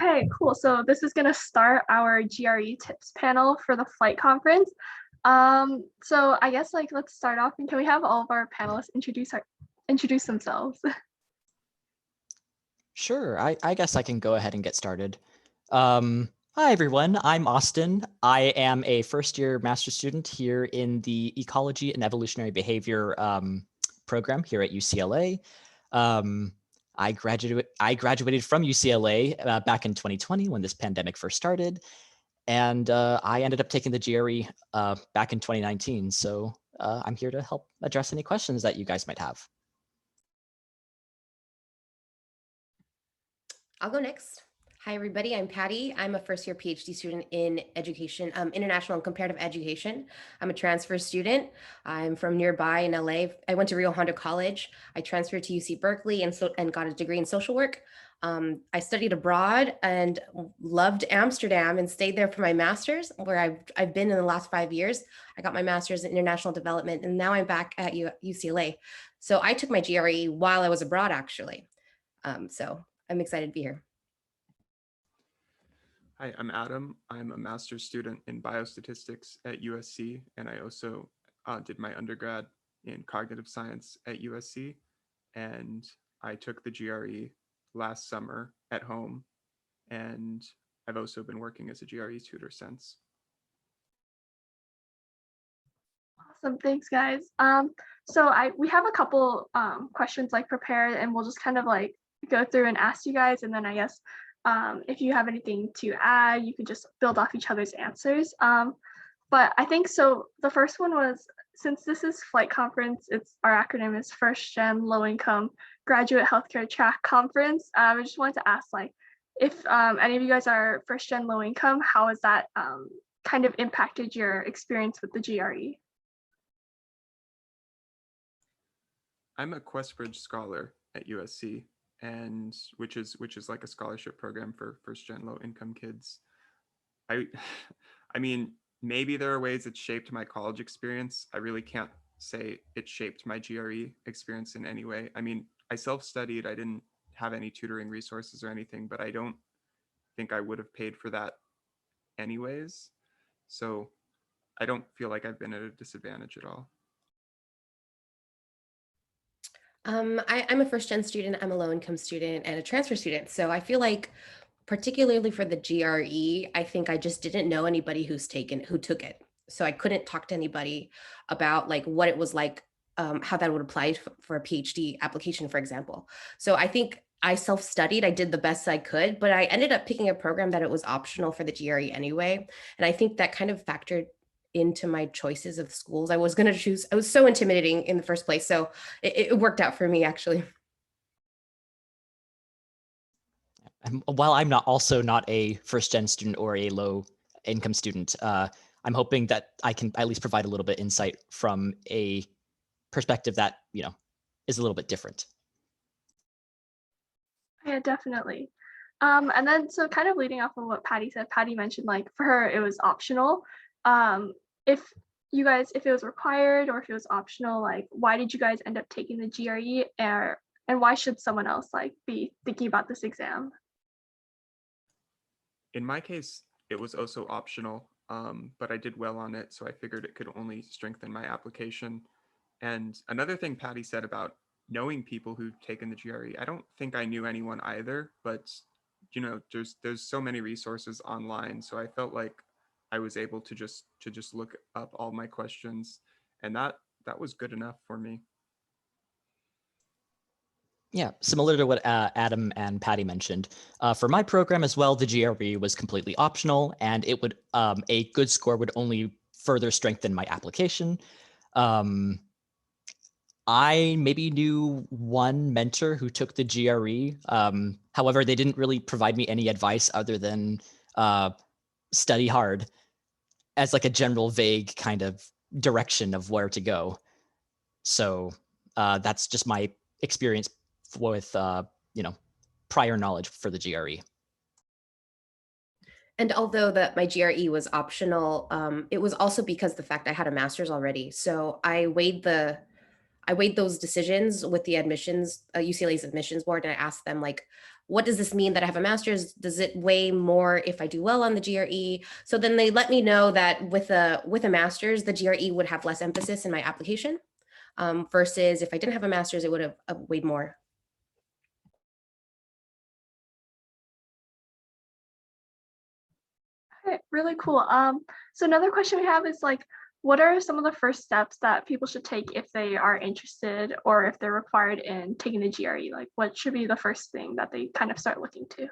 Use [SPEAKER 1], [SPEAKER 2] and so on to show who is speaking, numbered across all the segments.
[SPEAKER 1] Okay, cool. So this is going to start our GRE tips panel for the flight conference. So I guess let's start off, and can we have all of our panelists introduce themselves?
[SPEAKER 2] Sure, I guess I can go ahead and get started. Hi everyone, I'm Austin. I am a first-year master's student here in the Ecology and Evolutionary Behavior program here at UCLA. I graduated from UCLA back in 2020 when this pandemic first started, and I ended up taking the GRE back in 2019. So I'm here to help address any questions that you guys might have.
[SPEAKER 3] I'll go next. Hi, everybody. I'm Patty. I'm a first-year PhD student in education, international and comparative education. I'm a transfer student. I'm from nearby in LA. I went to Rio Hondo College. I transferred to UC Berkeley and got a degree in social work. I studied abroad and loved Amsterdam and stayed there for my master's, where I've been in the last 5 years. I got my master's in international development, and now I'm back at UCLA. So I took my GRE while I was abroad, actually. So I'm excited to be here.
[SPEAKER 4] Hi, I'm Adam. I'm a master's student in biostatistics at USC, and I also did my undergrad in cognitive science at USC, and I took the GRE last summer at home, and I've also been working as a GRE tutor since.
[SPEAKER 1] Awesome, thanks guys. So we have a couple questions prepared, and we'll just kind of go through and ask you guys, and then I guess if you have anything to add, you can just build off each other's answers. But I think so. The first one was, since this is flight conference, our acronym is First Gen Low Income Graduate Healthcare Track Conference. I just wanted to ask if any of you guys are first gen low income, how has that kind of impacted your experience with the GRE?
[SPEAKER 4] I'm a QuestBridge scholar at USC, and which is like a scholarship program for first gen low income kids. I mean, maybe there are ways it shaped my college experience. I really can't say it shaped my GRE experience in any way. I mean, I self-studied. I didn't have any tutoring resources or anything, but I don't think I would have paid for that anyways. So I don't feel like I've been at a disadvantage at all.
[SPEAKER 3] I'm a first gen student, I'm a low income student and a transfer student. So I feel like particularly for the GRE, I think I just didn't know anybody who took it. So I couldn't talk to anybody about what it was like, how that would apply for a PhD application, for example. So I think I self-studied, I did the best I could, but I ended up picking a program that it was optional for the GRE anyway. And I think that kind of factored into my choices of schools I was going to choose. It was so intimidating in the first place. So it worked out for me, actually.
[SPEAKER 2] While I'm also not a first gen student or a low income student, I'm hoping that I can at least provide a little bit insight from a perspective that, is a little bit different.
[SPEAKER 1] Yeah, definitely. And then so kind of leading off of what Patty said, Patty mentioned for her it was optional. If it was required or if it was optional, why did you guys end up taking the GRE, and why should someone else be thinking about this exam?
[SPEAKER 4] In my case, it was also optional, but I did well on it, so I figured it could only strengthen my application. And another thing Patty said about knowing people who've taken the GRE, I don't think I knew anyone either, but there's so many resources online, so I felt like I was able to just look up all my questions, and that was good enough for me.
[SPEAKER 2] Yeah, similar to what Adam and Patty mentioned. For my program as well, the GRE was completely optional, and it would a good score would only further strengthen my application. I maybe knew one mentor who took the GRE. However, they didn't really provide me any advice other than study hard as a general vague kind of direction of where to go. So that's just my experience with, prior knowledge for the GRE.
[SPEAKER 3] And although my GRE was optional, it was also because the fact I had a master's already. So I I weighed those decisions with the admissions, UCLA's admissions board, and I asked them like, what does this mean that I have a master's? Does it weigh more if I do well on the GRE? So then they let me know that with a master's, the GRE would have less emphasis in my application, versus if I didn't have a master's, it would have weighed more.
[SPEAKER 1] Okay, really cool. So another question we have is like, what are some of the first steps that people should take if they are interested or if they're required in taking the GRE? Like, what should be the first thing that they kind of start looking to?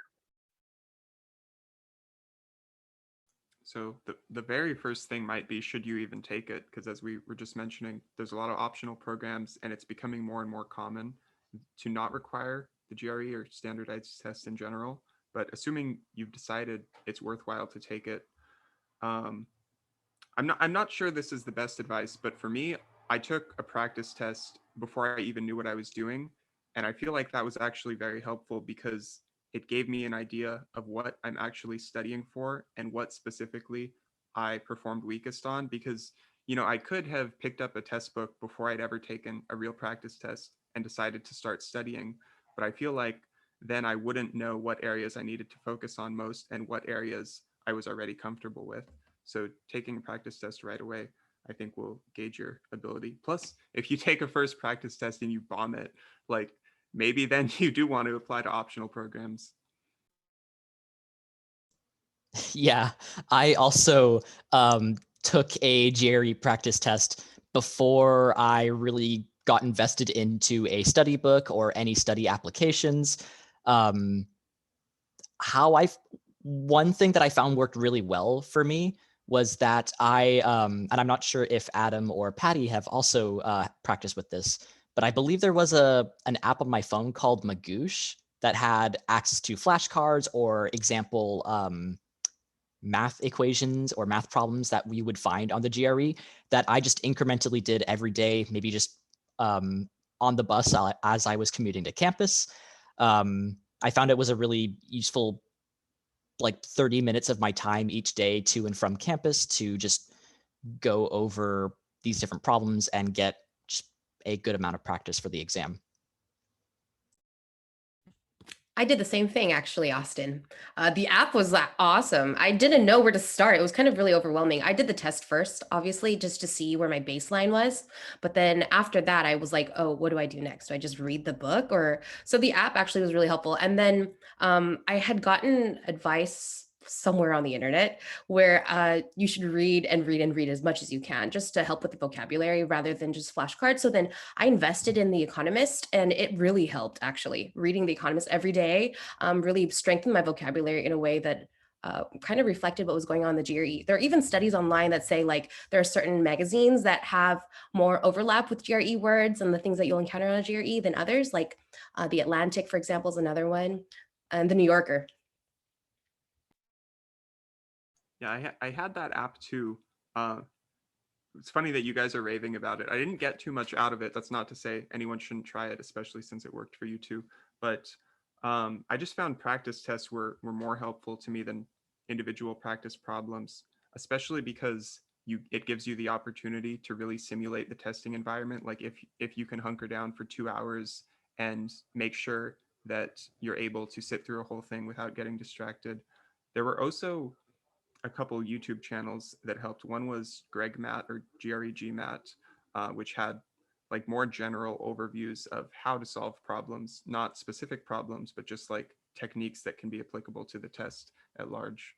[SPEAKER 4] So the very first thing might be, should you even take it? Because as we were just mentioning, there's a lot of optional programs and it's becoming more and more common to not require the GRE or standardized tests in general. But assuming you've decided it's worthwhile to take it, I'm not sure this is the best advice, but for me, I took a practice test before I even knew what I was doing. And I feel like that was actually very helpful because it gave me an idea of what I'm actually studying for and what specifically I performed weakest on. Because, I could have picked up a test book before I'd ever taken a real practice test and decided to start studying. But I feel like then I wouldn't know what areas I needed to focus on most and what areas I was already comfortable with. So taking a practice test right away, I think will gauge your ability. Plus, if you take a first practice test and you bomb it, like maybe then you do want to apply to optional programs.
[SPEAKER 2] Yeah, I also took a GRE practice test before I really got invested into a study book or any study applications. Um, One thing that I found worked really well for me was that and I'm not sure if Adam or Patty have also practiced with this, but I believe there was an app on my phone called Magoosh that had access to flashcards or example math equations or math problems that we would find on the GRE that I just incrementally did every day, maybe just on the bus as I was commuting to campus. I found it was a really useful, like 30 minutes of my time each day to and from campus to just go over these different problems and get just a good amount of practice for the exam.
[SPEAKER 3] I did the same thing actually, Austin. The app was awesome. I didn't know where to start. It was kind of really overwhelming. I did the test first, obviously, just to see where my baseline was. But then after that, I was like, oh, what do I do next? Do I just read the book? Or so the app actually was really helpful. And then I had gotten advice somewhere on the internet where you should read and read and read as much as you can just to help with the vocabulary rather than just flashcards. So then I invested in The Economist, and it really helped actually. Reading The Economist every day really strengthened my vocabulary in a way that kind of reflected what was going on in the GRE. There are even studies online that say like there are certain magazines that have more overlap with GRE words and the things that you'll encounter on a GRE than others, like The Atlantic, for example, is another one, and The New Yorker.
[SPEAKER 4] Yeah, I had that app too. It's funny that you guys are raving about it. I didn't get too much out of it. That's not to say anyone shouldn't try it, especially since it worked for you too. But I just found practice tests were more helpful to me than individual practice problems, especially because it gives you the opportunity to really simulate the testing environment. Like if you can hunker down for 2 hours and make sure that you're able to sit through a whole thing without getting distracted. There were also a couple YouTube channels that helped. One was Greg Matt or GREG Matt, which had like more general overviews of how to solve problems, not specific problems, but just like techniques that can be applicable to the test at large.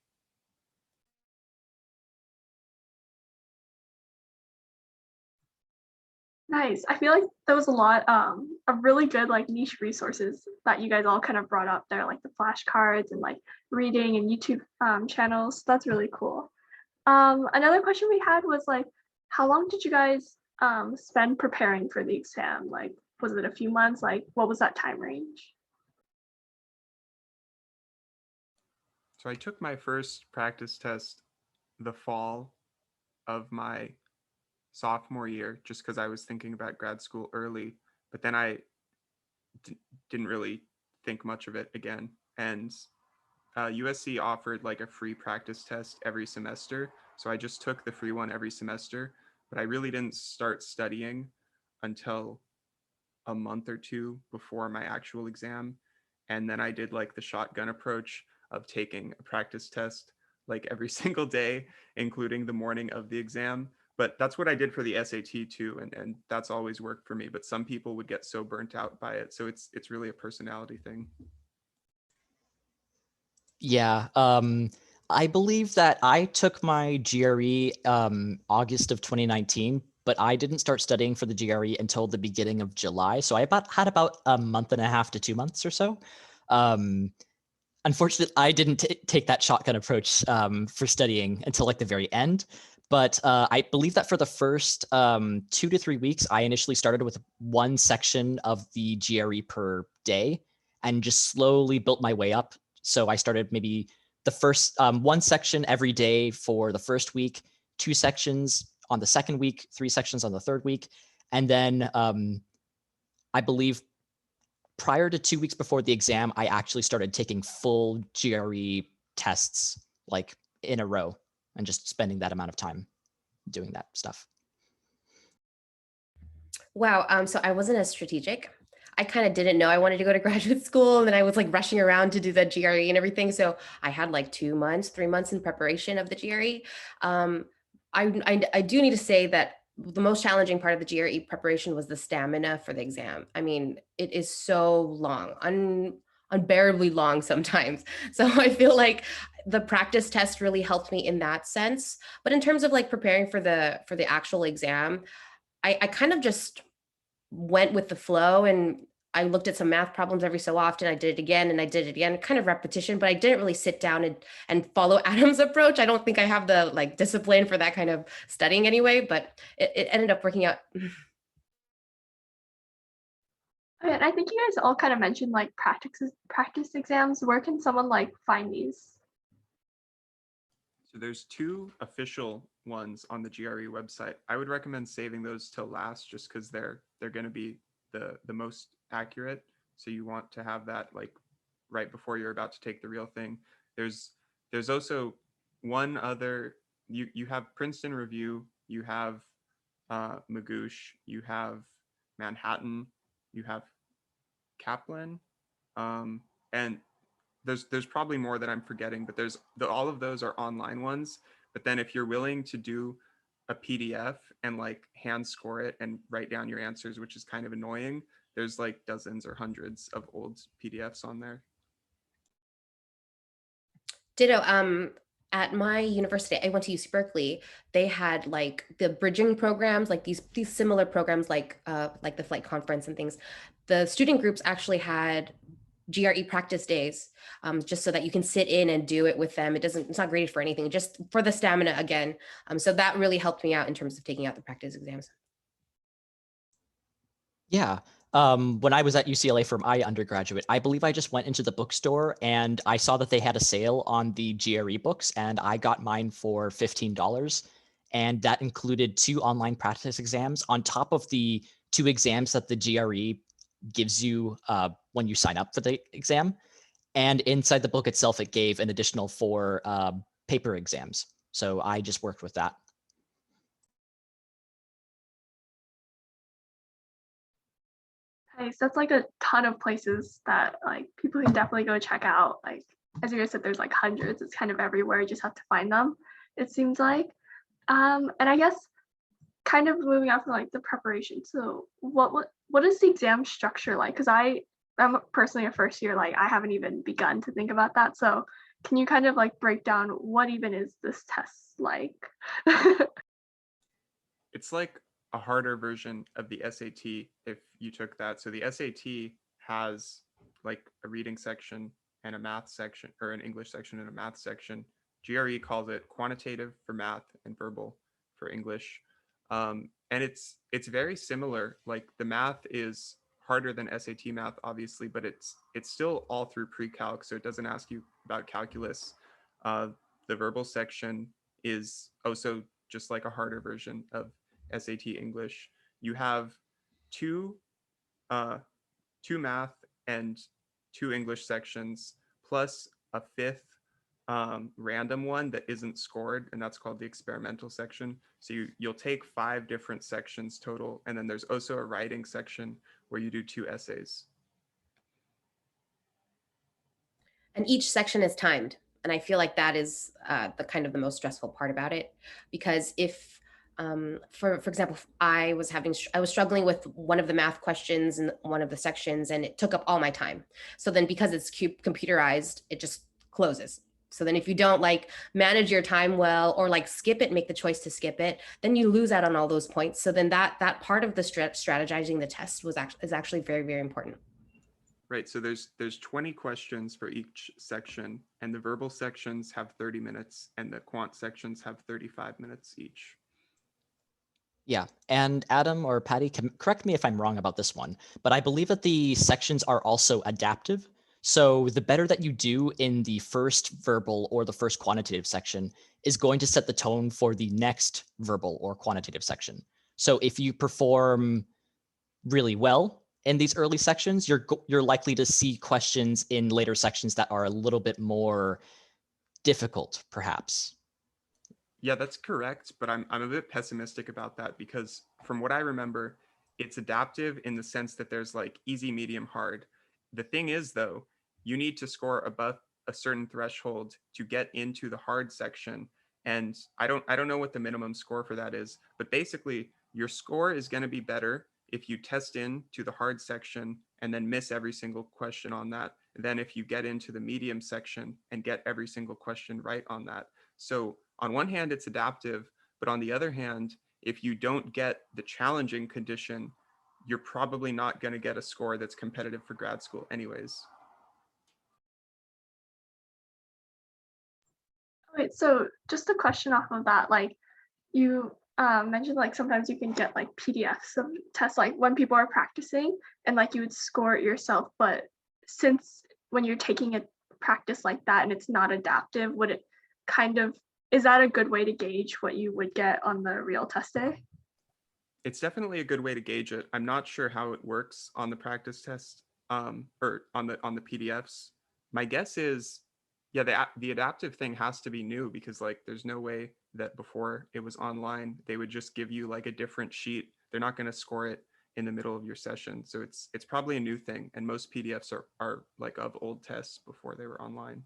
[SPEAKER 1] Nice. I feel like there was a lot of really good like niche resources that you guys all kind of brought up there, like the flashcards and like reading and YouTube channels. That's really cool. Another question we had was like, how long did you guys spend preparing for the exam? Like, was it a few months? Like, what was that time range?
[SPEAKER 4] So I took my first practice test the fall of my sophomore year just because I was thinking about grad school early, but then I didn't really think much of it again. And USC offered like a free practice test every semester. So I just took the free one every semester, but I really didn't start studying until a month or two before my actual exam. And then I did like the shotgun approach of taking a practice test like every single day, including the morning of the exam. But that's what I did for the SAT too, and that's always worked for me. But some people would get so burnt out by it, so it's really a personality thing.
[SPEAKER 2] Yeah, I believe that I took my GRE August of 2019, but I didn't start studying for the GRE until the beginning of July. So I had about a month and a half to 2 months or so. Unfortunately, I didn't take that shotgun approach for studying until like the very end. But I believe that for the first 2 to 3 weeks, I initially started with one section of the GRE per day and just slowly built my way up. So I started maybe the first one section every day for the first week, 2 sections on the second week, 3 sections on the third week. And then I believe prior to 2 weeks before the exam, I actually started taking full GRE tests like in a row and just spending that amount of time doing that stuff.
[SPEAKER 3] Wow. So I wasn't as strategic. I kind of didn't know I wanted to go to graduate school, and then I was like rushing around to do the GRE and everything. So I had like 2 months, 3 months in preparation of the GRE. I do need to say that the most challenging part of the GRE preparation was the stamina for the exam. I mean, it is so long, unbearably long sometimes. So I feel like the practice test really helped me in that sense. But in terms of like preparing for the actual exam, I kind of just went with the flow, and I looked at some math problems every so often. I did it again and I did it again, kind of repetition, but I didn't really sit down and follow Adam's approach. I don't think I have the like discipline for that kind of studying anyway, but it ended up working out.
[SPEAKER 1] Okay, and I think you guys all kind of mentioned like practice exams. Where can someone like find these?
[SPEAKER 4] So there's 2 official ones on the GRE website. I would recommend saving those till last, just because they're going to be the most accurate. So you want to have that like right before you're about to take the real thing. There's also one other. You have Princeton Review, you have Magoosh, you have Manhattan, you have Kaplan, and there's probably more that I'm forgetting, but all of those are online ones. But then if you're willing to do a PDF and like hand score it and write down your answers, which is kind of annoying, there's like dozens or hundreds of old PDFs on there.
[SPEAKER 3] Ditto. At my university, I went to UC Berkeley. They had like the bridging programs, like these similar programs, like the flight conference and things. The student groups actually had GRE practice days, just so that you can sit in and do it with them. It's not graded for anything, just for the stamina again. So that really helped me out in terms of taking out the practice exams.
[SPEAKER 2] Yeah. When I was at UCLA for my undergraduate, I believe I just went into the bookstore and I saw that they had a sale on the GRE books, and I got mine for $15. And that included 2 online practice exams on top of the 2 exams that the GRE gives you when you sign up for the exam. And inside the book itself, it gave an additional 4 paper exams. So I just worked with that.
[SPEAKER 1] Nice. That's like a ton of places that like people can definitely go check out. Like as you guys said, there's like hundreds. It's kind of everywhere. You just have to find them, it seems like. And I guess kind of moving on from like the preparation. So what is the exam structure like? Because I'm personally a first year, like I haven't even begun to think about that. So can you kind of like break down what even is this test like?
[SPEAKER 4] It's like a harder version of the SAT if you took that. So the SAT has like a reading section and a math section, or an English section and a math section. GRE calls it quantitative for math and verbal for English. And it's very similar. Like the math is harder than SAT math, obviously, but it's still all through pre-calc, so it doesn't ask you about calculus. The verbal section is also just like a harder version of SAT English. You have two uh, 2 math and 2 English sections, plus a 5th random one that isn't scored, and that's called the experimental section. So you'll take 5 different sections total, and then there's also a writing section where you do 2 essays.
[SPEAKER 3] And each section is timed. And I feel like that is the most stressful part about it, because if, for example, I was struggling with one of the math questions in one of the sections, and it took up all my time. So then, because it's computerized, it just closes. So then, if you don't like manage your time well, or like skip it, make the choice to skip it, then you lose out on all those points. So then that part of the strategizing the test is actually very, very important.
[SPEAKER 4] Right, so there's 20 questions for each section, and the verbal sections have 30 minutes, and the quant sections have 35 minutes each.
[SPEAKER 2] Yeah, and Adam or Patty, correct me if I'm wrong about this one, but I believe that the sections are also adaptive. So the better that you do in the first verbal or the first quantitative section is going to set the tone for the next verbal or quantitative section. So if you perform really well in these early sections, you're likely to see questions in later sections that are a little bit more difficult, perhaps.
[SPEAKER 4] Yeah, that's correct, but I'm a bit pessimistic about that, because from what I remember, it's adaptive in the sense that there's like easy, medium, hard. The thing is, though, you need to score above a certain threshold to get into the hard section, and I don't know what the minimum score for that is, but basically your score is going to be better if you test in to the hard section and then miss every single question on that, than if you get into the medium section and get every single question right on that. So on one hand, it's adaptive, but on the other hand, if you don't get the challenging condition, you're probably not going to get a score that's competitive for grad school anyways.
[SPEAKER 1] Wait, so just a question off of that, like you mentioned like sometimes you can get like PDFs of tests like when people are practicing and like you would score it yourself, but since when you're taking a practice like that and it's not adaptive, would it kind of, is that a good way to gauge what you would get on the real test day?
[SPEAKER 4] It's definitely a good way to gauge it. I'm not sure how it works on the practice test, or on the PDFs. My guess is, yeah, the adaptive thing has to be new, because like there's no way that before it was online they would just give you like a different sheet. They're not going to score it in the middle of your session, so it's probably a new thing. And most PDFs are like of old tests before they were online.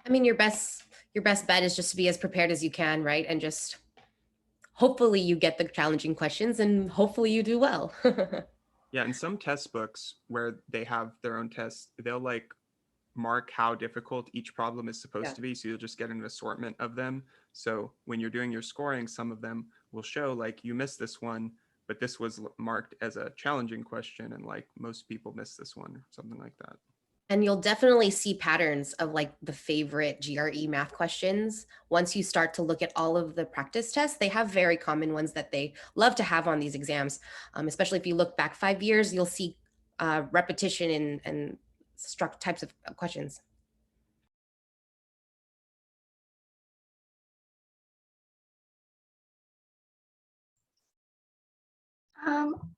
[SPEAKER 3] I mean, your best bet is just to be as prepared as you can, right? And just hopefully you get the challenging questions, and hopefully you do well.
[SPEAKER 4] Yeah, in some test books where they have their own tests, they'll like mark how difficult each problem is supposed to be. So you'll just get an assortment of them. So when you're doing your scoring, some of them will show like you missed this one, but this was marked as a challenging question, and like most people miss this one, or something like that.
[SPEAKER 3] And you'll definitely see patterns of like the favorite GRE math questions. Once you start to look at all of the practice tests, they have very common ones that they love to have on these exams. Especially if you look back 5 years, you'll see repetition and struck types of questions.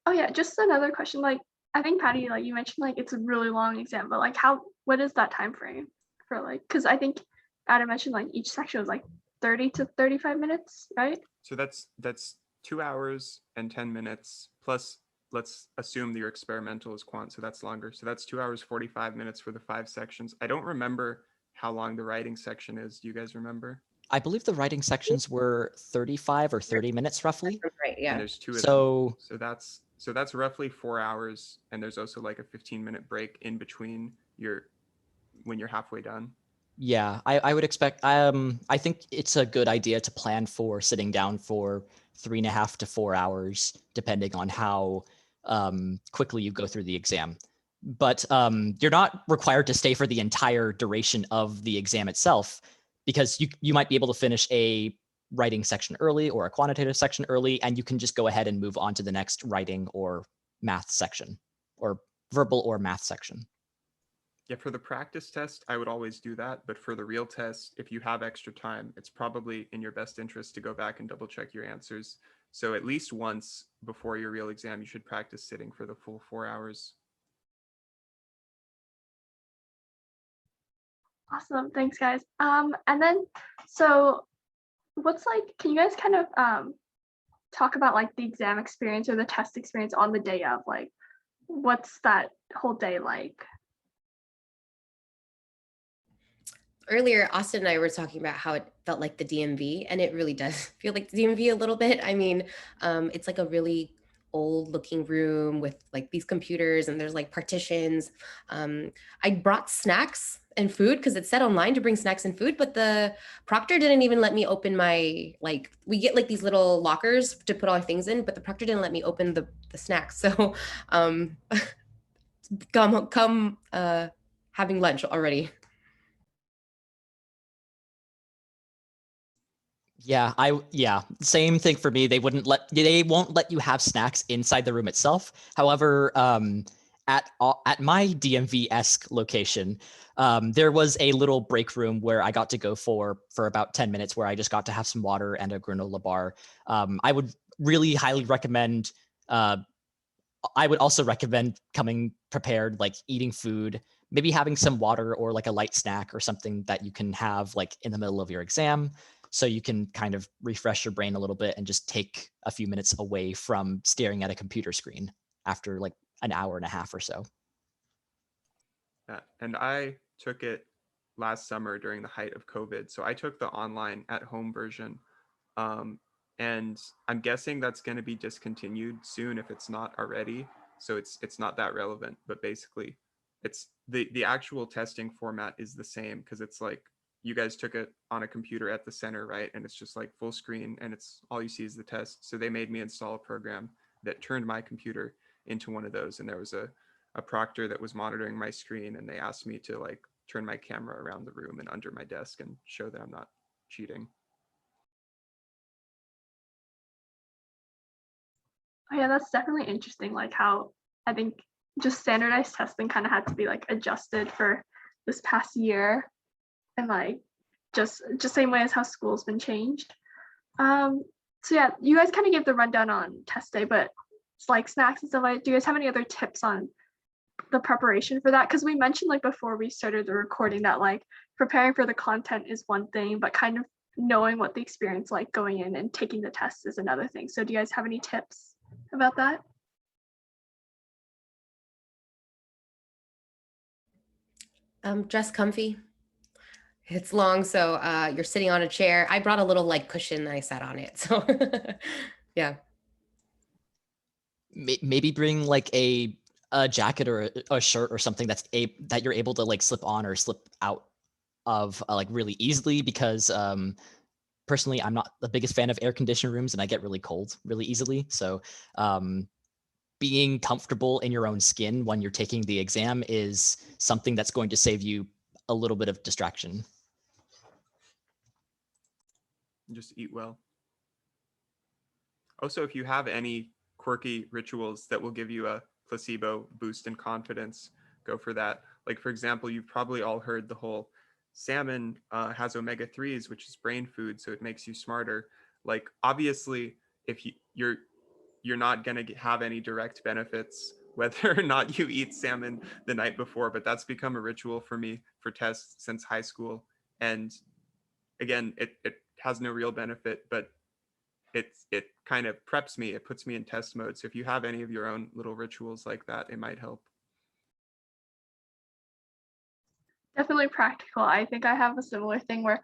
[SPEAKER 1] Oh yeah, just another question. Like I think Patty, like you mentioned, like it's a really long exam, but like what is that time frame for like? Because I think Adam mentioned like each section was like 30 to 35 minutes, right?
[SPEAKER 4] So that's 2 hours and 10 minutes plus. Let's assume that your experimental is quant, so that's longer. So that's 2 hours 45 minutes for the 5 sections. I don't remember how long the writing section is. Do you guys remember?
[SPEAKER 2] I believe the writing sections were 35 or 30 minutes roughly.
[SPEAKER 3] Right, yeah.
[SPEAKER 4] And there's 2 of
[SPEAKER 2] So
[SPEAKER 4] them. So that's roughly 4 hours, and there's also like a 15-minute break in between when you're halfway done.
[SPEAKER 2] yeah, I would expect, I think it's a good idea to plan for sitting down for 3.5 to 4 hours, depending on how quickly you go through the exam. But you're not required to stay for the entire duration of the exam itself, because you might be able to finish a writing section early or a quantitative section early, and you can just go ahead and move on to the next writing or math section, or verbal or math section.
[SPEAKER 4] Yeah, for the practice test, I would always do that. But for the real test, if you have extra time, it's probably in your best interest to go back and double check your answers. So at least once before your real exam, you should practice sitting for the full 4 hours.
[SPEAKER 1] Awesome, thanks guys. And then so what's like, can you guys kind of talk about like the exam experience or the test experience on the day of, like what's that whole day like?
[SPEAKER 3] Earlier, Austin and I were talking about how it felt like the DMV, and it really does feel like the DMV a little bit. I mean, it's like a really old looking room with like these computers, and there's like partitions. I brought snacks and food because it said online to bring snacks and food, but the proctor didn't even let me open my, like, we get like these little lockers to put all our things in, but the proctor didn't let me open the snacks. So um, come having lunch already.
[SPEAKER 2] Yeah, same thing for me. They won't let you have snacks inside the room itself. However, at my DMV-esque location, there was a little break room where I got to go for about 10 minutes, where I just got to have some water and a granola bar. I would really highly recommend. I would also recommend coming prepared, like eating food, maybe having some water or like a light snack or something that you can have like in the middle of your exam, so you can kind of refresh your brain a little bit and just take a few minutes away from staring at a computer screen after like an hour and a half or so.
[SPEAKER 4] Yeah, and I took it last summer during the height of COVID. So I took the online at home version. Um, and I'm guessing that's going to be discontinued soon if it's not already. So it's not that relevant, but basically it's the actual testing format is the same, because it's like you guys took it on a computer at the center, right? And it's just like full screen, and it's all you see is the test. So they made me install a program that turned my computer into one of those, and there was a proctor that was monitoring my screen, and they asked me to like turn my camera around the room and under my desk and show that I'm not cheating.
[SPEAKER 1] Oh yeah, that's definitely interesting, like how I think just standardized testing kind of had to be like adjusted for this past year, and like just same way as how school's been changed. So yeah, you guys kind of gave the rundown on test day, but it's like snacks and stuff like, do you guys have any other tips on the preparation for that? Because we mentioned like before we started the recording that like preparing for the content is one thing, but kind of knowing what the experience like going in and taking the test is another thing. So do you guys have any tips about that?
[SPEAKER 3] Dress comfy. It's long, so you're sitting on a chair. I brought a little like cushion and I sat on it. So yeah.
[SPEAKER 2] Maybe bring like a jacket or a shirt or something that you're able to like slip on or slip out of like really easily, because personally, I'm not the biggest fan of air conditioned rooms and I get really cold really easily. So being comfortable in your own skin when you're taking the exam is something that's going to save you a little bit of distraction.
[SPEAKER 4] Just eat well. Also, if you have any quirky rituals that will give you a placebo boost in confidence, go for that. Like, for example, you've probably all heard the whole salmon has omega-3s, which is brain food, so it makes you smarter. Like, obviously, if you're not going to have any direct benefits whether or not you eat salmon the night before, but that's become a ritual for me for tests since high school. And again, it has no real benefit, but it kind of preps me, it puts me in test mode. So if you have any of your own little rituals like that, it might help.
[SPEAKER 1] Definitely practical. I think I have a similar thing where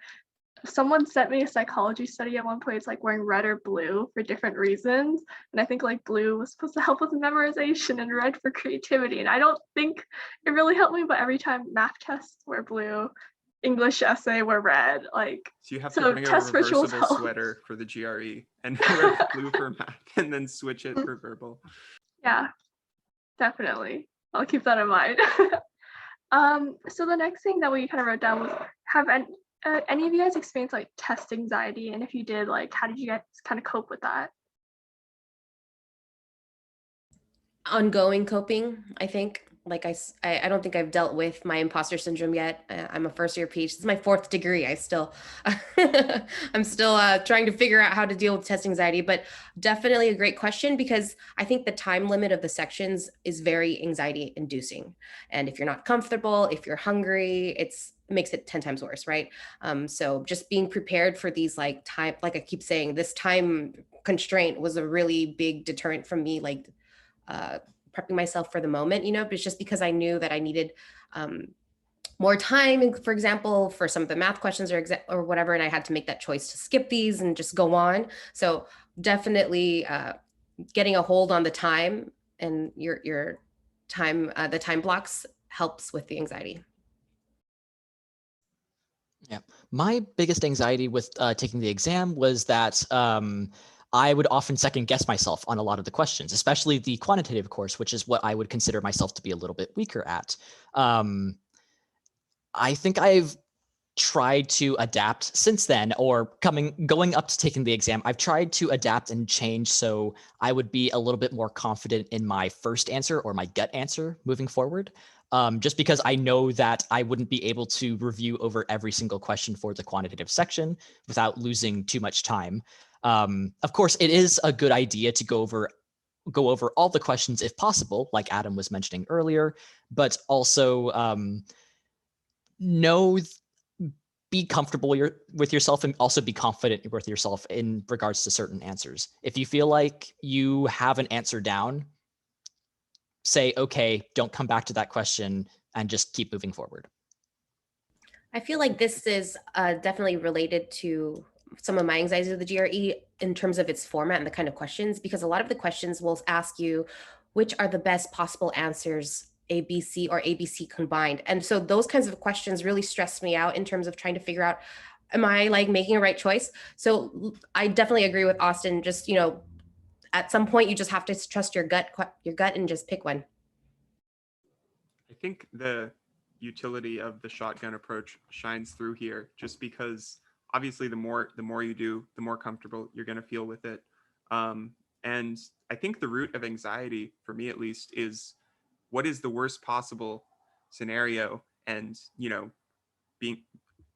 [SPEAKER 1] someone sent me a psychology study at one point. It's like wearing red or blue for different reasons. And I think like blue was supposed to help with memorization and red for creativity. And I don't think it really helped me, but every time math tests were blue, English essay were red. Like,
[SPEAKER 4] So you have to
[SPEAKER 1] so
[SPEAKER 4] bring a
[SPEAKER 1] test rituals
[SPEAKER 4] reversible
[SPEAKER 1] help.
[SPEAKER 4] sweater for the GRE and wear blue for math and then switch it for verbal.
[SPEAKER 1] Yeah, definitely. I'll keep that in mind. So the next thing that we kind of wrote down was, have any of you guys experienced like test anxiety? And if you did, like, how did you guys kind of cope with that?
[SPEAKER 3] Ongoing coping, I think. Like I don't think I've dealt with my imposter syndrome yet. I'm a first year PhD. This is my 4th degree. I'm still trying to figure out how to deal with test anxiety, but definitely a great question, because I think the time limit of the sections is very anxiety inducing. And if you're not comfortable, if you're hungry, makes it 10 times worse, right? So just being prepared for these like time, like I keep saying, this time constraint was a really big deterrent from me, like prepping myself for the moment, but it's just because I knew that I needed more time, for example, for some of the math questions or whatever, and I had to make that choice to skip these and just go on. So definitely getting a hold on the time and your time, the time blocks helps with the anxiety.
[SPEAKER 2] Yeah, my biggest anxiety with taking the exam was that I would often second guess myself on a lot of the questions, especially the quantitative course, which is what I would consider myself to be a little bit weaker at. I think I've tried to adapt since then, or going up to taking the exam. I've tried to adapt and change so I would be a little bit more confident in my first answer or my gut answer moving forward. Just because I know that I wouldn't be able to review over every single question for the quantitative section without losing too much time. Of course, it is a good idea to go over all the questions if possible, like Adam was mentioning earlier, but also know be comfortable with yourself and also be confident with yourself in regards to certain answers. If you feel like you have an answer down, say, okay, don't come back to that question and just keep moving forward.
[SPEAKER 3] I feel like this is definitely related to some of my anxieties of the GRE in terms of its format and the kind of questions, because a lot of the questions will ask you which are the best possible answers, ABC or ABC combined. And so those kinds of questions really stress me out in terms of trying to figure out, am I like making a right choice? So I definitely agree with Austin. Just, at some point you just have to trust your gut and just pick one.
[SPEAKER 4] I think the utility of the shotgun approach shines through here, just because obviously the more you do, the more comfortable you're going to feel with it. And I think the root of anxiety, for me at least, is what is the worst possible scenario, and being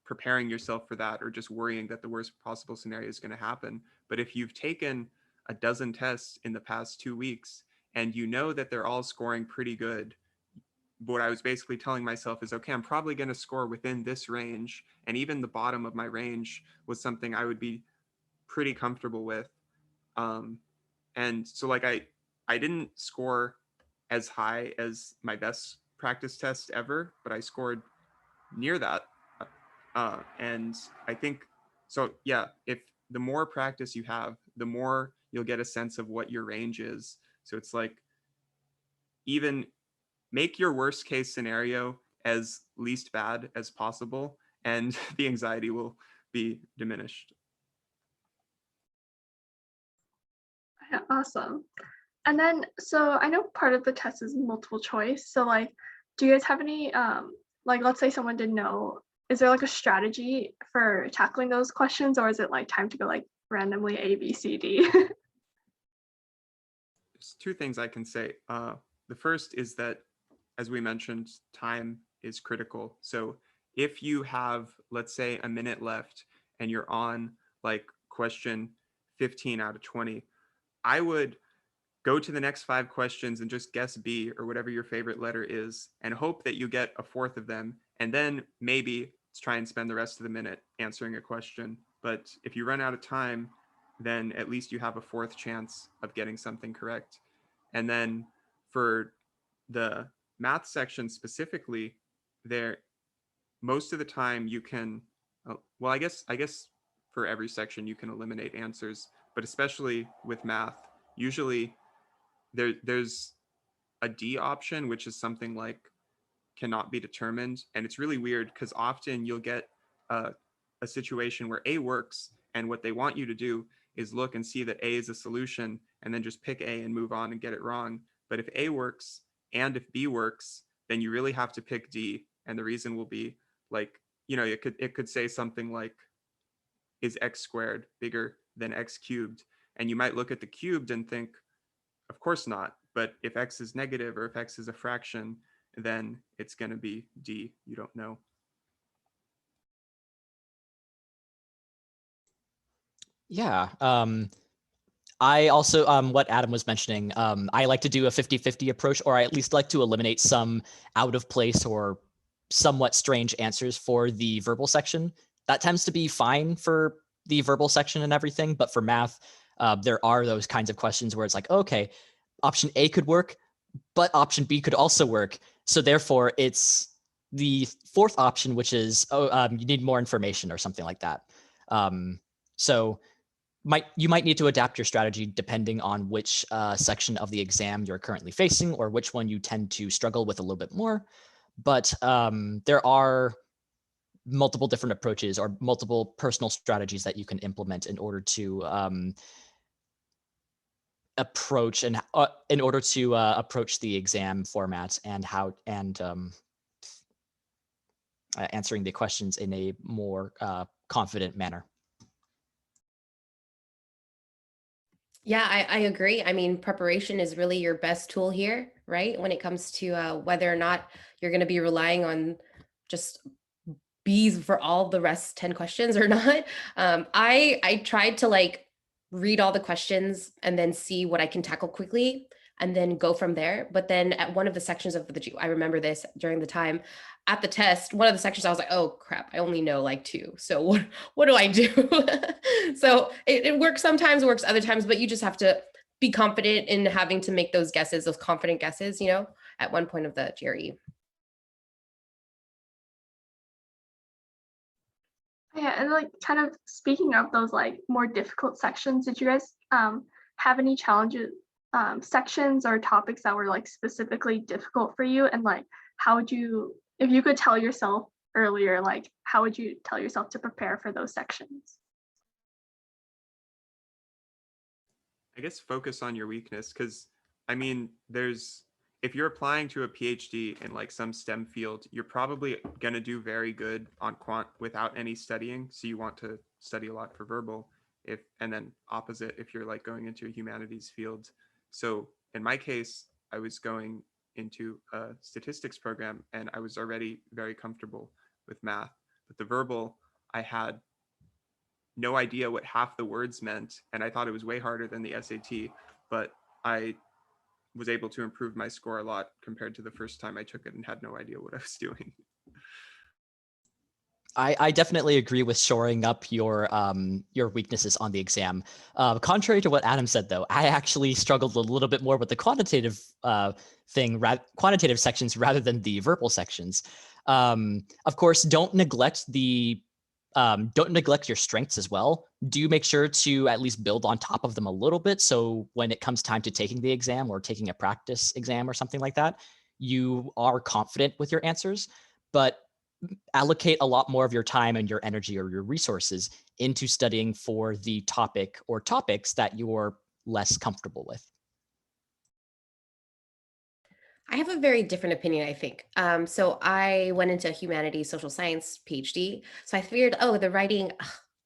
[SPEAKER 4] preparing yourself for that, or just worrying that the worst possible scenario is going to happen. But if you've taken a dozen tests in the past 2 weeks and you know that they're all scoring pretty good, what I was basically telling myself is, okay, I'm probably going to score within this range. And even the bottom of my range was something I would be pretty comfortable with. And so like I didn't score as high as my best practice test ever, but I scored near that. And I think, so yeah, if the more practice you have, the more you'll get a sense of what your range is. So it's like, even make your worst case scenario as least bad as possible, and the anxiety will be diminished.
[SPEAKER 1] Yeah, awesome. And then, so I know part of the test is multiple choice. So like, do you guys have any, like, let's say someone didn't know, is there like a strategy for tackling those questions, or is it like time to go like randomly A, B, C, D?
[SPEAKER 4] There's two things I can say. The first is that, as we mentioned, time is critical. So if you have, let's say, a minute left and you're on like question 15 out of 20, I would go to the next 5 questions and just guess B or whatever your favorite letter is, and hope that you get a fourth of them. And then maybe try and spend the rest of the minute answering a question. But if you run out of time, then at least you have a fourth chance of getting something correct. And then for the math section specifically, there, most of the time you can, well, I guess for every section you can eliminate answers, but especially with math, usually there's a D option, which is something like cannot be determined. And it's really weird because often you'll get a situation where A works, and what they want you to do is look and see that A is a solution and then just pick A and move on and get it wrong. But if A works and if B works, then you really have to pick D. And the reason will be like, it could say something like, is x squared bigger than x cubed? And you might look at the cubed and think, of course not. But if x is negative or if x is a fraction, then it's going to be D. You don't know.
[SPEAKER 2] Yeah. I also, what Adam was mentioning, I like to do a 50-50 approach, or I at least like to eliminate some out of place or somewhat strange answers for the verbal section. That tends to be fine for the verbal section and everything, but for math, there are those kinds of questions where it's like, okay, option A could work, but option B could also work. So therefore, it's the fourth option, which is, you need more information or something like that. So you might need to adapt your strategy depending on which section of the exam you're currently facing or which one you tend to struggle with a little bit more. But there are multiple different approaches or multiple personal strategies that you can implement in order to approach the exam format and answering the questions in a more confident manner.
[SPEAKER 3] Yeah, I agree. I mean, preparation is really your best tool here, right? When it comes to whether or not you're going to be relying on just B's for all the rest 10 questions or not. I tried to like read all the questions and then see what I can tackle quickly and then go from there. But then at one of the sections of I remember this during the time at the test, one of the sections I was like, oh crap, I only know like 2. So what do I do? So it works sometimes, works other times, but you just have to be confident in having to make those guesses, those confident guesses, at one point of the GRE.
[SPEAKER 1] Yeah, and like kind of speaking of those like more difficult sections, did you guys have any challenges, sections or topics that were like specifically difficult for you? And like, how would you, if you could tell yourself earlier, like how would you tell yourself to prepare for those sections?
[SPEAKER 4] I guess focus on your weakness, because I mean, if you're applying to a PhD in like some STEM field, you're probably going to do very good on quant without any studying. So you want to study a lot for verbal, and then opposite if you're like going into a humanities field. So in my case, I was going into a statistics program and I was already very comfortable with math. But the verbal, I had no idea what half the words meant, and I thought it was way harder than the SAT, but I was able to improve my score a lot compared to the first time I took it and had no idea what I was doing.
[SPEAKER 2] I definitely agree with shoring up your weaknesses on the exam. Contrary to what Adam said, though, I actually struggled a little bit more with the quantitative quantitative sections rather than the verbal sections. Of course, don't neglect your strengths as well. Do make sure to at least build on top of them a little bit. So when it comes time to taking the exam or taking a practice exam or something like that, you are confident with your answers, but allocate a lot more of your time and your energy or your resources into studying for the topic or topics that you're less comfortable with.
[SPEAKER 3] I have a very different opinion, I think. So I went into humanities, social science PhD. So I figured, oh, the writing,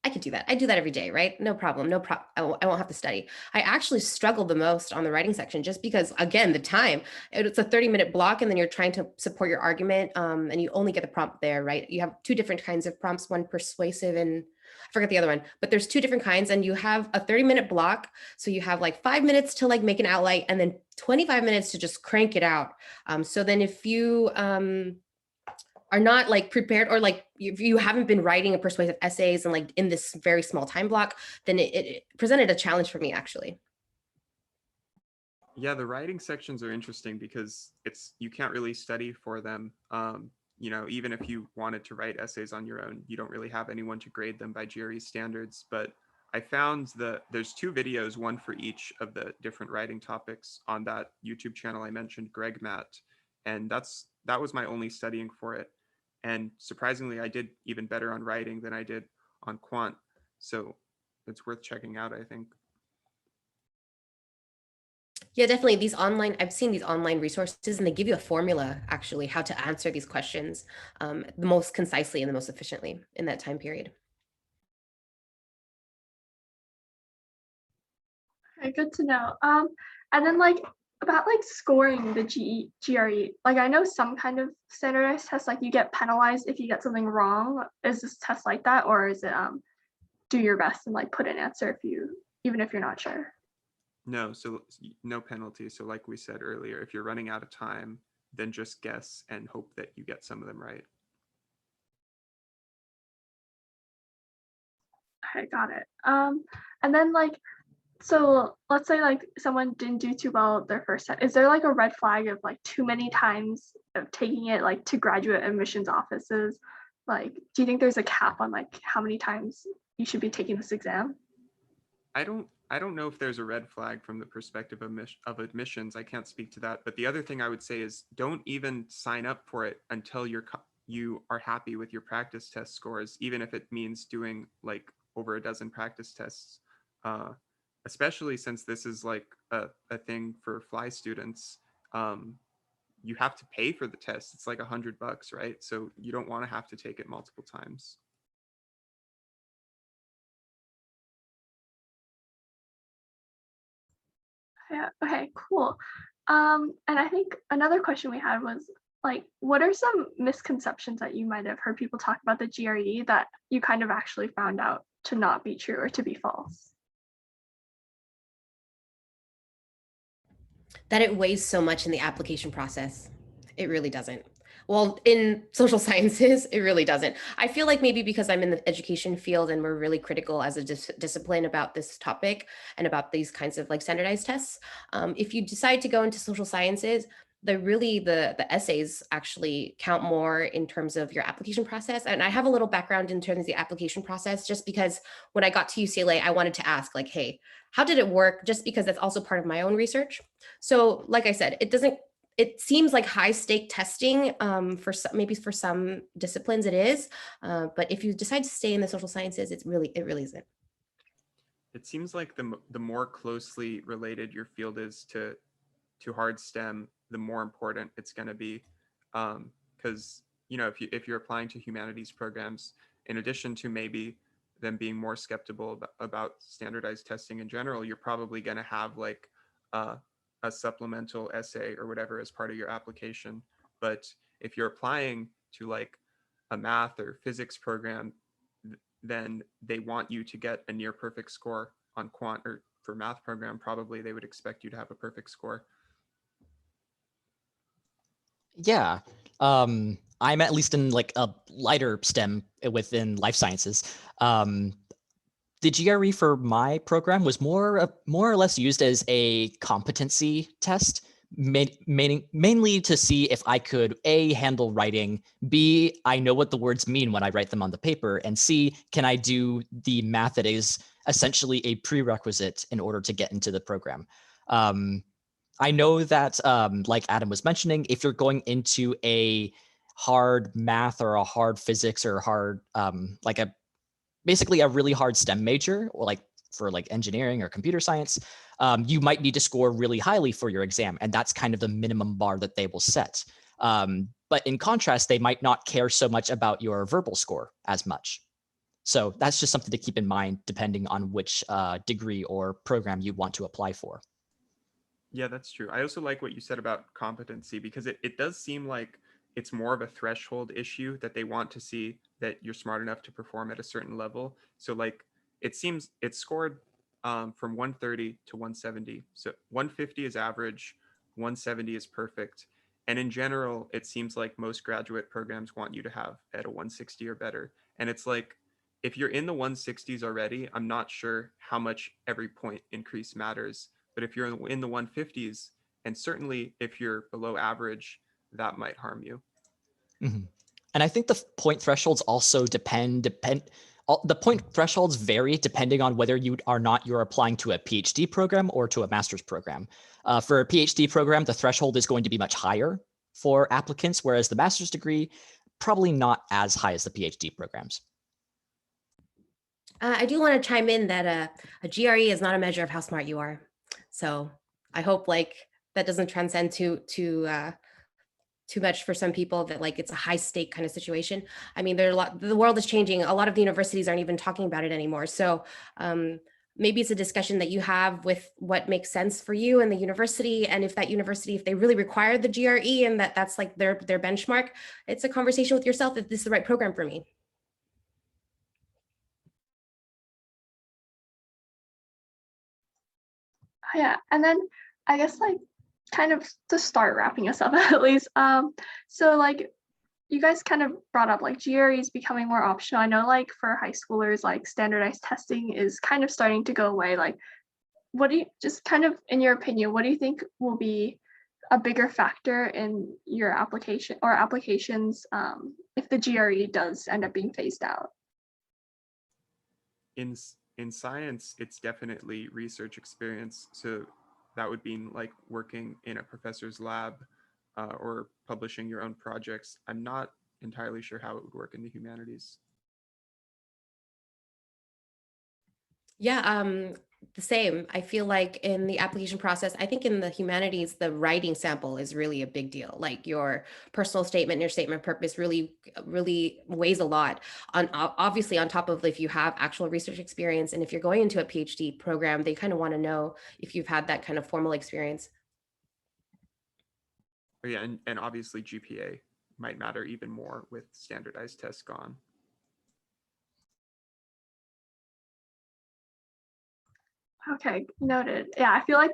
[SPEAKER 3] I could do that. I do that every day, right? No problem. I won't have to study. I actually struggled the most on the writing section just because, again, the time, it's a 30-minute block and then you're trying to support your argument and you only get the prompt there, right? You have 2 different kinds of prompts, one persuasive and I forget the other one, but there's 2 different kinds and you have a 30-minute block. So you have like 5 minutes to like make an outline and then 25 minutes to just crank it out. So then if you are not like prepared or like if you haven't been writing a persuasive essays and like in this very small time block, then it presented a challenge for me actually.
[SPEAKER 4] Yeah, the writing sections are interesting because you can't really study for them. Even if you wanted to write essays on your own, you don't really have anyone to grade them by GRE standards. But I found there's 2 videos, one for each of the different writing topics on that YouTube channel I mentioned, Greg Matt, and that was my only studying for it. And surprisingly, I did even better on writing than I did on quant. So it's worth checking out, I think.
[SPEAKER 3] Yeah, definitely. I've seen these online resources and they give you a formula actually how to answer these questions the most concisely and the most efficiently in that time period.
[SPEAKER 1] Okay, good to know. And then like about like scoring the GRE, like I know some kind of standardized tests, like you get penalized if you get something wrong. Is this test like that, or is it do your best and like put an answer even if you're not sure?
[SPEAKER 4] No, so no penalty. So like we said earlier, if you're running out of time, than just guess and hope that you get some of them right.
[SPEAKER 1] Okay, got it. And then like, so let's say like someone didn't do too well their first time. Is there like a red flag of like too many times of taking it like to graduate admissions offices? Like, do you think there's a cap on like how many times you should be taking this exam?
[SPEAKER 4] I don't know if there's a red flag from the perspective of admissions. I can't speak to that. But the other thing I would say is don't even sign up for it until you are happy with your practice test scores, even if it means doing like over a dozen practice tests. Uh, Especially since this is like a thing for fly students. You have to pay for the test. It's like $100, right? So you don't want to have to take it multiple times.
[SPEAKER 1] Yeah, okay, cool. And I think another question we had was like, what are some misconceptions that you might have heard people talk about the GRE that you kind of actually found out to not be true or to be false?
[SPEAKER 3] That it weighs so much in the application process. It really doesn't. Well, in social sciences, it really doesn't. I feel like maybe because I'm in the education field and we're really critical as a discipline about this topic and about these kinds of like standardized tests. If you decide to go into social sciences, the essays actually count more in terms of your application process. And I have a little background in terms of the application process, just because when I got to UCLA, I wanted to ask like, hey, how did it work? Just because that's also part of my own research. So like I said, it seems like high stake testing for some, maybe for some disciplines it is, but if you decide to stay in the social sciences, it really isn't.
[SPEAKER 4] It seems like the more closely related your field is to hard STEM, the more important it's going to be. Because if you're applying to humanities programs, in addition to maybe them being more skeptical about standardized testing in general, you're probably going to have like a supplemental essay or whatever as part of your application. But if you're applying to like a math or physics program, then they want you to get a near perfect score on quant, or for math program, probably they would expect you to have a perfect score.
[SPEAKER 2] Yeah. I'm at least in like a lighter STEM within life sciences. The GRE for my program was more or less used as a competency test, mainly to see if I could A, handle writing, B, I know what the words mean when I write them on the paper, and C, can I do the math that is essentially a prerequisite in order to get into the program. I know that, like Adam was mentioning, if you're going into a hard math or a hard physics or hard, like basically a really hard STEM major, or like for like engineering or computer science, you might need to score really highly for your exam. And that's kind of the minimum bar that they will set. But in contrast, they might not care so much about your verbal score as much. So that's just something to keep in mind depending on which degree or program you want to apply for.
[SPEAKER 4] Yeah, that's true. I also like what you said about competency, because it does seem like it's more of a threshold issue that they want to see that you're smart enough to perform at a certain level. So like it seems it's scored from 130 to 170. So 150 is average, 170 is perfect. And in general, it seems like most graduate programs want you to have at a 160 or better. And it's like, if you're in the 160s already, I'm not sure how much every point increase matters. But if you're in the 150s, and certainly if you're below average, that might harm you.
[SPEAKER 2] Mm-hmm. And I think the point thresholds also the point thresholds vary depending on whether you're applying to a PhD program or to a master's program. For a PhD program, the threshold is going to be much higher for applicants, whereas the master's degree, probably not as high as the PhD programs.
[SPEAKER 3] I do want to chime in that a GRE is not a measure of how smart you are. So I hope like that doesn't transcend too much for some people, that like it's a high stake kind of situation. I mean, the world is changing. A lot of the universities aren't even talking about it anymore. So maybe it's a discussion that you have with what makes sense for you and the university. And if that university, if they really require the GRE and that's like their benchmark, it's a conversation with yourself if this is the right program for me.
[SPEAKER 1] Yeah, and then I guess like kind of to start wrapping us up at least. So like you guys kind of brought up like GRE is becoming more optional. I know like for high schoolers, like standardized testing is kind of starting to go away. Like, what do you just kind of in your opinion, what do you think will be a bigger factor in your application or applications if the GRE does end up being phased out?
[SPEAKER 4] In science, it's definitely research experience. So that would mean like working in a professor's lab or publishing your own projects. I'm not entirely sure how it would work in the humanities.
[SPEAKER 3] Yeah, the same. I feel like in the application process, I think in the humanities, the writing sample is really a big deal. Like your personal statement, your statement of purpose really weighs a lot on obviously on top of if you have actual research experience. And if you're going into a PhD program, they kind of want to know if you've had that kind of formal experience.
[SPEAKER 4] Oh, yeah, and obviously GPA might matter even more with standardized tests gone.
[SPEAKER 1] Okay, noted. Yeah, I feel like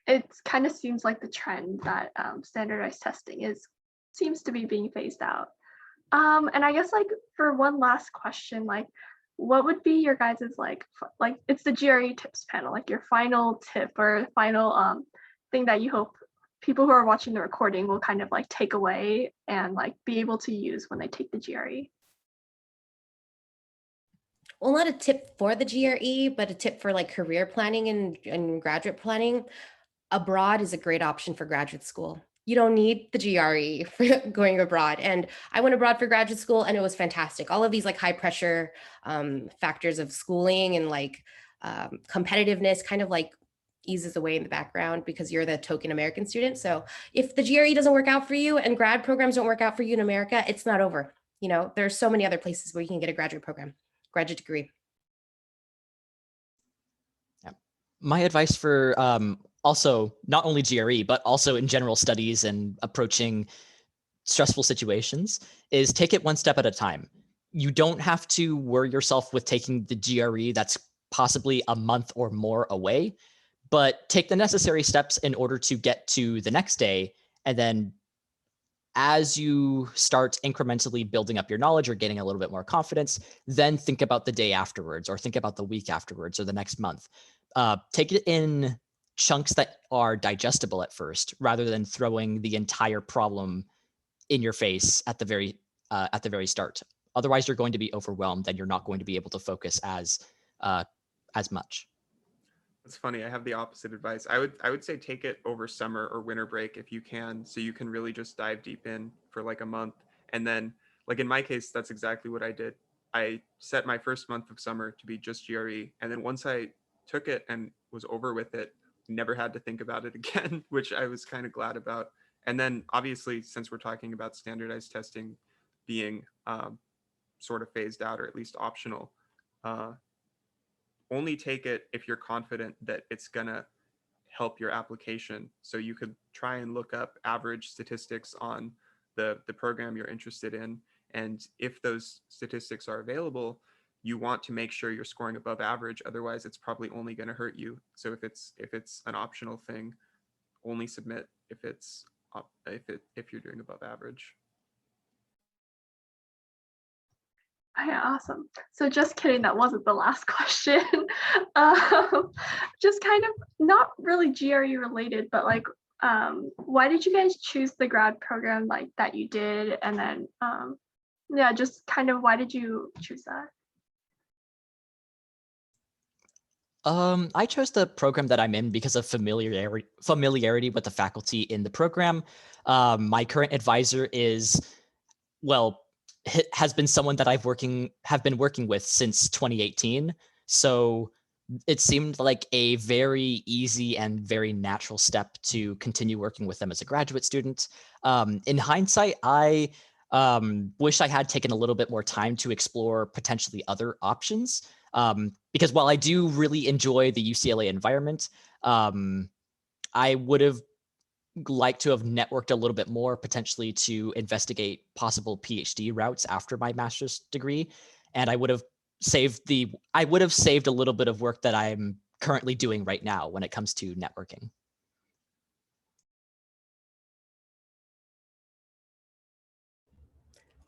[SPEAKER 1] it kind of seems like the trend that standardized testing seems to be being phased out. And I guess like for one last question, like what would be your guys's like it's the GRE tips panel, like your final tip or final thing that you hope people who are watching the recording will kind of like take away and like be able to use when they take the GRE?
[SPEAKER 3] Well, not a tip for the GRE, but a tip for like career planning and graduate planning. Abroad is a great option for graduate school. You don't need the GRE for going abroad. And I went abroad for graduate school and it was fantastic. All of these like high pressure factors of schooling and like competitiveness kind of like eases away in the background because you're the token American student. So if the GRE doesn't work out for you and grad programs don't work out for you in America, it's not over. You know, there's so many other places where you can get a graduate program, graduate degree.
[SPEAKER 2] Yeah. My advice for also not only GRE, but also in general studies and approaching stressful situations is take it one step at a time. You don't have to worry yourself with taking the GRE that's possibly a month or more away, but take the necessary steps in order to get to the next day. And then as you start incrementally building up your knowledge or getting a little bit more confidence, then think about the day afterwards or think about the week afterwards or the next month. Take it in chunks that are digestible at first rather than throwing the entire problem in your face at the very start. Otherwise, you're going to be overwhelmed and you're not going to be able to focus as much.
[SPEAKER 4] It's funny. I have the opposite advice. I would say take it over summer or winter break if you can, so you can really just dive deep in for like a month. And then, like in my case, that's exactly what I did. I set my first month of summer to be just GRE, and then once I took it and was over with it, never had to think about it again, which I was kind of glad about. And then, obviously, since we're talking about standardized testing being sort of phased out or at least optional, uh, only take it if you're confident that it's going to help your application. So you could try and look up average statistics on the program you're interested in. And if those statistics are available, you want to make sure you're scoring above average. Otherwise, it's probably only going to hurt you. So if it's an optional thing, only submit if you're doing above average.
[SPEAKER 1] Yeah, awesome. So just kidding, that wasn't the last question. Just kind of not really GRE related, but like, why did you guys choose the grad program like that you did? And then, yeah, just kind of why did you choose that?
[SPEAKER 2] I chose the program that I'm in because of familiarity with the faculty in the program. My current advisor has been someone that have been working with since 2018. So it seemed like a very easy and very natural step to continue working with them as a graduate student. In hindsight, I wish I had taken a little bit more time to explore potentially other options. Because while I do really enjoy the UCLA environment, I would have liked to have networked a little bit more, potentially to investigate possible PhD routes after my master's degree. And I would have saved a little bit of work that I'm currently doing right now when it comes to networking.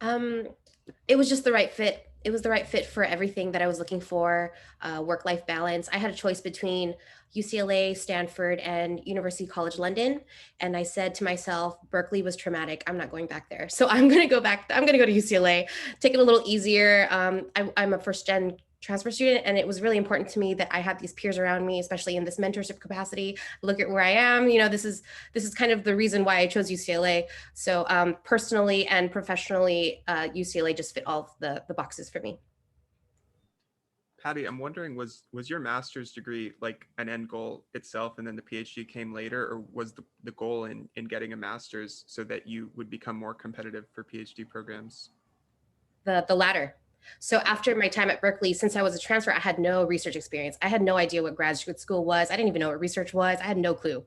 [SPEAKER 3] It was just the right fit. It was the right fit for everything that I was looking for. Work-life balance. I had a choice between UCLA, Stanford, and University College London, and I said to myself, Berkeley was traumatic. I'm not going back there, so I'm going to go back. I'm going to go to UCLA, take it a little easier. I'm a first-gen transfer student, and it was really important to me that I had these peers around me, especially in this mentorship capacity. Look at where I am. You know, this is kind of the reason why I chose UCLA. So personally and professionally, UCLA just fit all of the boxes for me.
[SPEAKER 4] Patty, I'm wondering, was your master's degree like an end goal itself and then the PhD came later, or was the goal in getting a master's so that you would become more competitive for PhD programs?
[SPEAKER 3] The latter. So after my time at Berkeley, since I was a transfer, I had no research experience. I had no idea what graduate school was. I didn't even know what research was. I had no clue.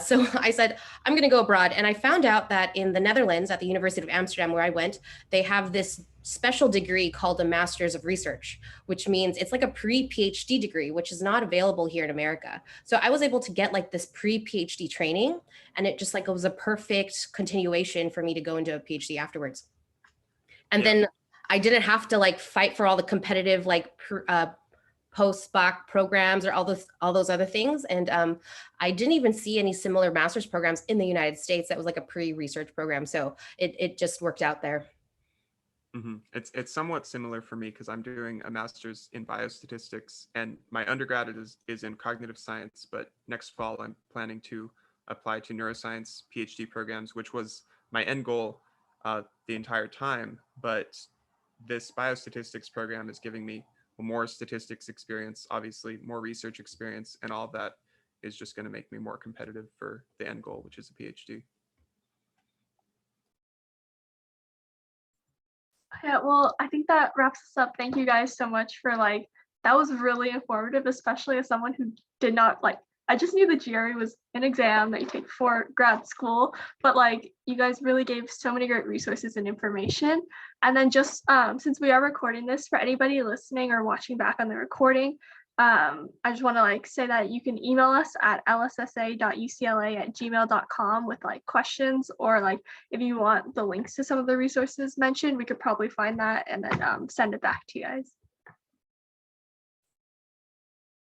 [SPEAKER 3] So I said, I'm going to go abroad. And I found out that in the Netherlands, at the University of Amsterdam, where I went, they have this special degree called a Master's of Research, which means it's like a pre-PhD degree, which is not available here in America. So I was able to get like this pre-PhD training, and it just like it was a perfect continuation for me to go into a PhD afterwards. And then I didn't have to like fight for all the competitive like post-bac programs or all those other things. And I didn't even see any similar master's programs in the United States that was like a pre-research program. So it just worked out there.
[SPEAKER 4] Mm-hmm. It's somewhat similar for me because I'm doing a master's in biostatistics and my undergrad is in cognitive science, but next fall I'm planning to apply to neuroscience PhD programs, which was my end goal the entire time. But this biostatistics program is giving me more statistics experience, obviously more research experience, and all of that is just going to make me more competitive for the end goal, which is a PhD.
[SPEAKER 1] Yeah, well, I think that wraps us up. Thank you guys so much for that was really informative, especially as someone who did not I just knew the GRE was an exam that you take for grad school, but you guys really gave so many great resources and information. And then just since we are recording this, for anybody listening or watching back on the recording, I just want to say that you can email us at lssa.ucla@gmail.com with questions, or if you want the links to some of the resources mentioned, we could probably find that and then send it back to you guys.